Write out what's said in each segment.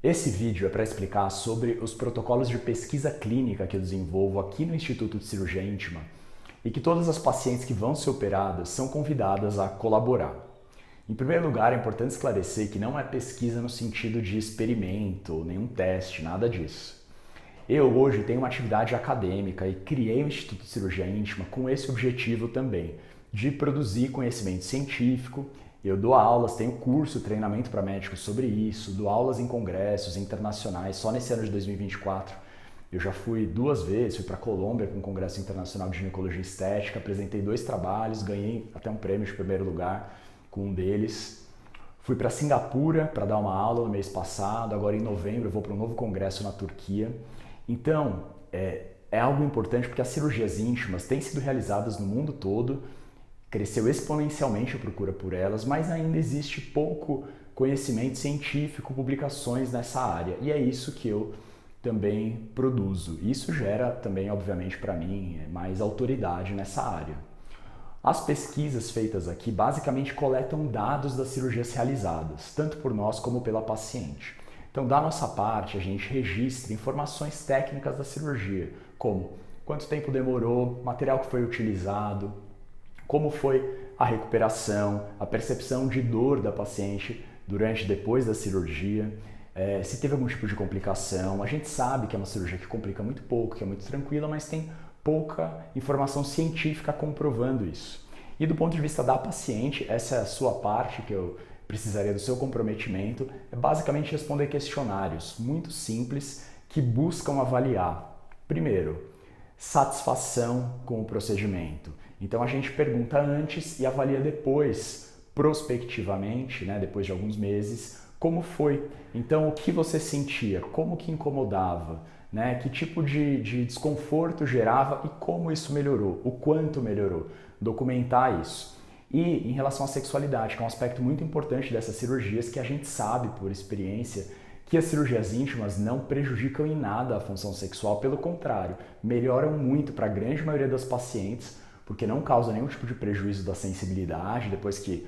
Esse vídeo é para explicar sobre os protocolos de pesquisa clínica que eu desenvolvo aqui no Instituto de Cirurgia Íntima e que todas as pacientes que vão ser operadas são convidadas a colaborar. Em primeiro lugar, é importante esclarecer que não é pesquisa no sentido de experimento, nenhum teste, nada disso. Eu hoje tenho uma atividade acadêmica e criei o Instituto de Cirurgia Íntima com esse objetivo também, de produzir conhecimento científico. Eu dou aulas, tenho curso, treinamento para médicos sobre isso, dou aulas em congressos internacionais. Só nesse ano de 2024 eu já fui 2 vezes, fui para a Colômbia para um congresso internacional de ginecologia estética, apresentei 2 trabalhos, ganhei até um prêmio de primeiro lugar com um deles. Fui para Singapura para dar uma aula no mês passado, agora em novembro eu vou para um novo congresso na Turquia. Então, é algo importante porque as cirurgias íntimas têm sido realizadas no mundo todo, cresceu exponencialmente a procura por elas, mas ainda existe pouco conhecimento científico, publicações nessa área. E é isso que eu também produzo. Isso gera também, obviamente, para mim, mais autoridade nessa área. As pesquisas feitas aqui basicamente coletam dados das cirurgias realizadas, tanto por nós como pela paciente. Então, da nossa parte, a gente registra informações técnicas da cirurgia, como quanto tempo demorou, material que foi utilizado, como foi a recuperação, a percepção de dor da paciente durante e depois da cirurgia, se teve algum tipo de complicação. A gente sabe que é uma cirurgia que complica muito pouco, que é muito tranquila, mas tem pouca informação científica comprovando isso. E do ponto de vista da paciente, essa é a sua parte que eu precisaria do seu comprometimento, é basicamente responder questionários muito simples que buscam avaliar, primeiro, satisfação com o procedimento. Então a gente pergunta antes e avalia depois, prospectivamente, depois de alguns meses, como foi. Então o que você sentia, como que incomodava, que tipo de desconforto gerava e como isso melhorou, o quanto melhorou. Documentar isso. E em relação à sexualidade, que é um aspecto muito importante dessas cirurgias, que a gente sabe por experiência que as cirurgias íntimas não prejudicam em nada a função sexual, pelo contrário, melhoram muito para a grande maioria das pacientes, porque não causa nenhum tipo de prejuízo da sensibilidade depois que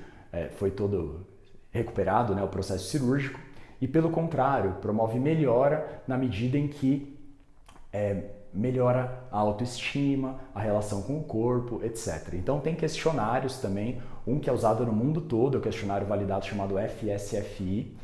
foi todo recuperado o processo cirúrgico, e pelo contrário, promove melhora na medida em que melhora a autoestima, a relação com o corpo, etc. Então tem questionários também, um que é usado no mundo todo, é o questionário validado chamado FSFI,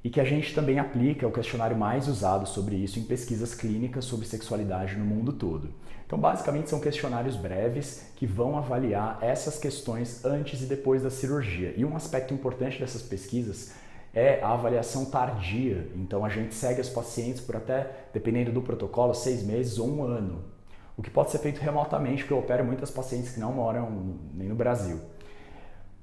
e que a gente também aplica, é o questionário mais usado sobre isso em pesquisas clínicas sobre sexualidade no mundo todo. Então basicamente são questionários breves que vão avaliar essas questões antes e depois da cirurgia. E um aspecto importante dessas pesquisas é a avaliação tardia. Então a gente segue as pacientes por até, dependendo do protocolo, 6 meses ou 1 ano. O que pode ser feito remotamente, porque eu opero muitas pacientes que não moram nem no Brasil.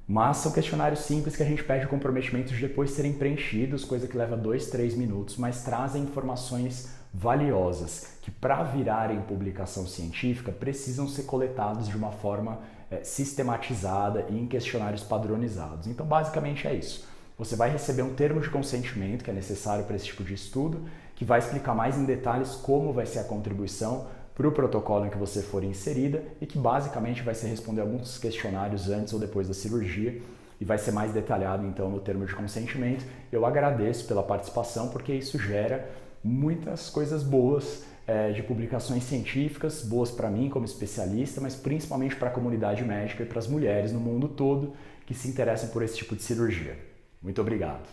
Mas são questionários simples que a gente pede o comprometimento de depois serem preenchidos, coisa que leva 2, 3 minutos, mas trazem informações valiosas que, para virarem publicação científica, precisam ser coletados de uma forma sistematizada e em questionários padronizados. Então, basicamente é isso. Você vai receber um termo de consentimento que é necessário para esse tipo de estudo, que vai explicar mais em detalhes como vai ser a contribuição para o protocolo em que você for inserida e que basicamente vai ser responder alguns questionários antes ou depois da cirurgia e vai ser mais detalhado então no termo de consentimento. Eu agradeço pela participação porque isso gera muitas coisas boas de publicações científicas, boas para mim como especialista, mas principalmente para a comunidade médica e para as mulheres no mundo todo que se interessam por esse tipo de cirurgia. Muito obrigado.